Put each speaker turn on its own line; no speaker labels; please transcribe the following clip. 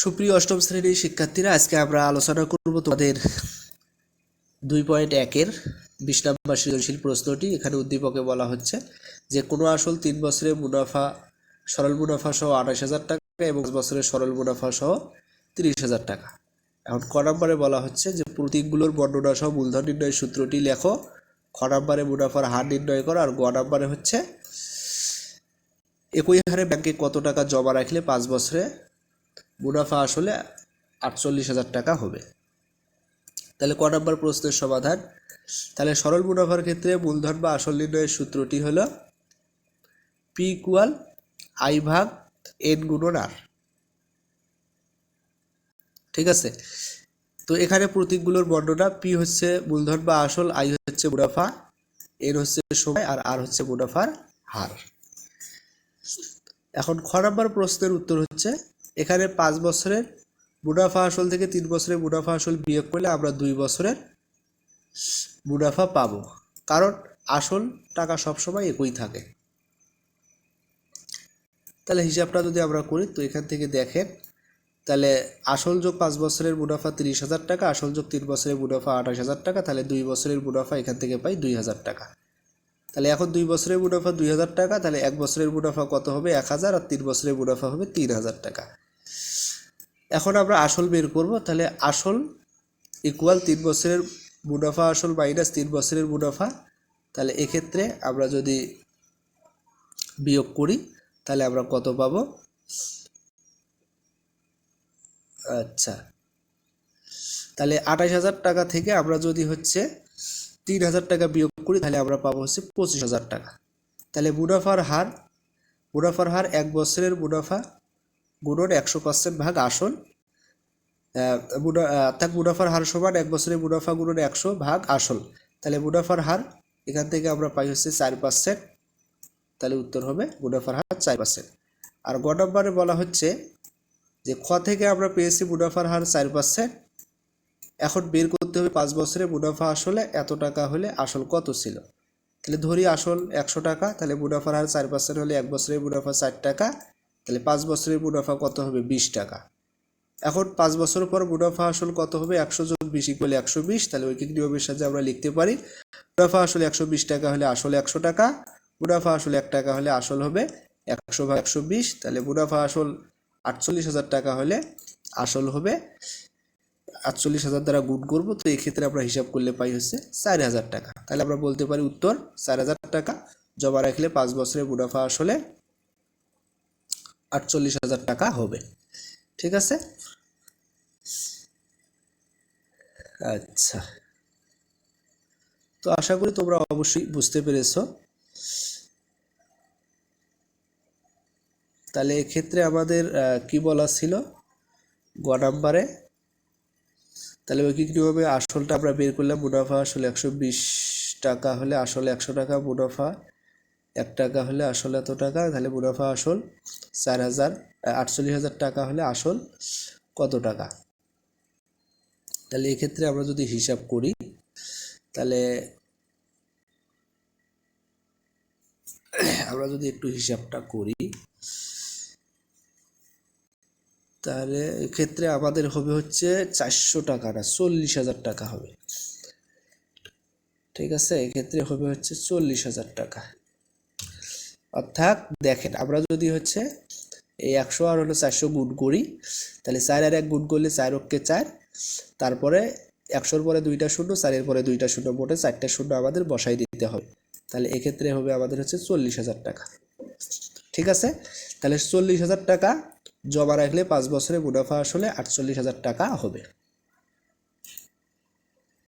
সুপ্রিয় অষ্টম শ্রেণীর শিক্ষার্থীরা, আজকে আমরা আলোচনা করব তোমাদের 2.1-এর 20 নম্বর সৃজনশীল প্রশ্নটি। এখানে উদ্দীপকে বলা হচ্ছে যে কোনো আসল 3 বছরের মুনাফা সরল মুনাফা সহ 28,000 টাকা এবং 5 বছরের সরল মুনাফা সহ 30,000 টাকা। এখন ক নম্বরে বলা হচ্ছে যে প্রতীকগুলোর বর্ণনা সহ মূলধন নির্ণয়ের সূত্রটি লেখো। খ নম্বরে মুনাফার হার নির্ণয় করো। আর গ নম্বরে হচ্ছে একই হারে ব্যাংকে কত টাকা জমা রাখলে 5 বছরে মুনাফা আসলে 48,000 টাকা হবে। তাহলে ক নম্বর প্রশ্নের সমাধান। তাহলে সরল মুনাফার ক্ষেত্রে মূলধন বা আসল নির্ণয়ের সূত্রটি হলো P = I ভাগ N গুণন R। ঠিক আছে, তো এখানে প্রতীকগুলোর বর্ণনা P হচ্ছে মূলধন বা আসল, I হচ্ছে মুনাফা, N হচ্ছে সময় আর R হচ্ছে মুনাফার হার। এখন খ নম্বর প্রশ্নের উত্তর হচ্ছে এখানে 5 বছরের মুনাফা আসল থেকে 3 বছরের মুনাফা আসল বিয়োগ করলে আমরা 2 বছরের মুনাফা পাবো, কারণ আসল টাকা সবসময় একই থাকে। তাহলে হিসাবটা যদি আমরা করি তো এখান থেকে দেখেন, তাহলে আসল যোগ 5 বছরের মুনাফা 30,000 টাকা, আসল যোগ 3 বছরের মুনাফা 28,000 টাকা। তাহলে 2 বছরের মুনাফা এখান থেকে পাই 2,000 টাকা। তাহলে এখন 2 বছরের মুনাফা 2,000 টাকা, তাহলে 1 বছরের মুনাফা কত হবে 1,000, আর 3 বছরের মুনাফা হবে 3,000 টাকা। এখন আমরা আসল বের করব। তাহলে আসল ইকুয়াল 3 বছরের মুনাফা আসল মাইনাস 3 বছরের মুনাফা। তাহলে এক্ষেত্রে আমরা যদি বিয়োগ করি তাহলে আমরা কত পাবো? আচ্ছা, তাহলে 28,000 টাকা থেকে আমরা যদি হচ্ছে 3,000 টাকা বিয়োগ করি তাহলে আমরা পাবো হচ্ছে 25,000 টাকা। তাহলে মুনাফার হার 1 বছরের মুনাফা গুণন 100% ভাগ আসল, অর্থাৎ মুনাফার হার সমান 1 বছরের মুনাফা গুণন 100 ভাগ আসল। তাহলে মুনাফার হার এখান থেকে আমরা পাই হচ্ছে 4%। তাহলে উত্তর হবে মুনাফার হার 4%। আর গ নম্বরে বলা হচ্ছে যে খ থেকে আমরা পেয়েছি মুনাফার হার 4%। এখন বের করতে হবে 5 বছরে মুনাফা আসলে এত টাকা হলে আসল কত ছিল। তাহলে ধরি আসল 100 টাকা, তাহলে মুনাফার হার 4% হলে 1 বছরের মুনাফা 4 টাকা। তাহলে 5 বছরের মুনাফা কত হবে 20 টাকা। এখন 5 বছর পর মুনাফা আসল কত হবে 100 যোগ 20 = 120। তাহলে ঐকিক নিয়মের সাহায্যে আমরা লিখতে পারি মুনাফা আসল 120 টাকা হলে আসল 100 টাকা, মুনাফা আসল 1 টাকা হলে আসল হবে 100 ভাগ 120। তাহলে মুনাফা আসল 48,000 টাকা হলে আসল হবে 48,000 দ্বারা গুণ করব, তো এই ক্ষেত্রে আমরা হিসাব করলে পাই হচ্ছে 4,000 টাকা। তাহলে আমরা বলতে পারি উত্তর 4,000 টাকা জমা রাখলে 5 বছরের মুনাফা আসলে 48,000 টাকা হবে। ঠিক আছে, আচ্ছা, তো আশা করি তোমরা অবশ্যই বুঝতে পেরেছো। তাহলে এক্ষেত্রে আমাদের কি বলা ছিল গ নাম্বারে, তাহলে ঐকিক নিয়মে আসলটা আমরা বের করলাম। মুনাফা আসলে 120 টাকা হলে আসলে 100 টাকা, মুনাফা 1 টাকা হলে আসলে এত টাকা। তাহলে মুনাফা আসল 48,000 টাকা হলে আসল কত টাকা। তাহলে এক্ষেত্রে আমরা যদি হিসাব করি তাহলে আমরা যদি একটু হিসাবটা করি তাহলে এক্ষেত্রে আমাদের হবে হচ্ছে 400 টাকা না 40,000 টাকা হবে। ঠিক আছে, এক্ষেত্রে হবে হচ্ছে 40,000 টাকা। অর্থাৎ দেখেন আমরা যদি হচ্ছে এই 100 আর হলো 400 গুণ করি, তাহলে 4 আর 1 গুণ করলে 4 অক্ষে 4, তারপরে 100-র পরে 2টা শূন্য, 4-এর পরে 2টা শূন্য, মোটে 4টা শূন্য আমাদের বসাই দিতে হবে। তাহলে এক্ষেত্রে হবে আমাদের হচ্ছে 40,000 টাকা। ঠিক আছে, তাহলে 40,000 টাকা জমা রাখলে 5 বছরে মুনাফা আসলে 48,000 টাকা হবে।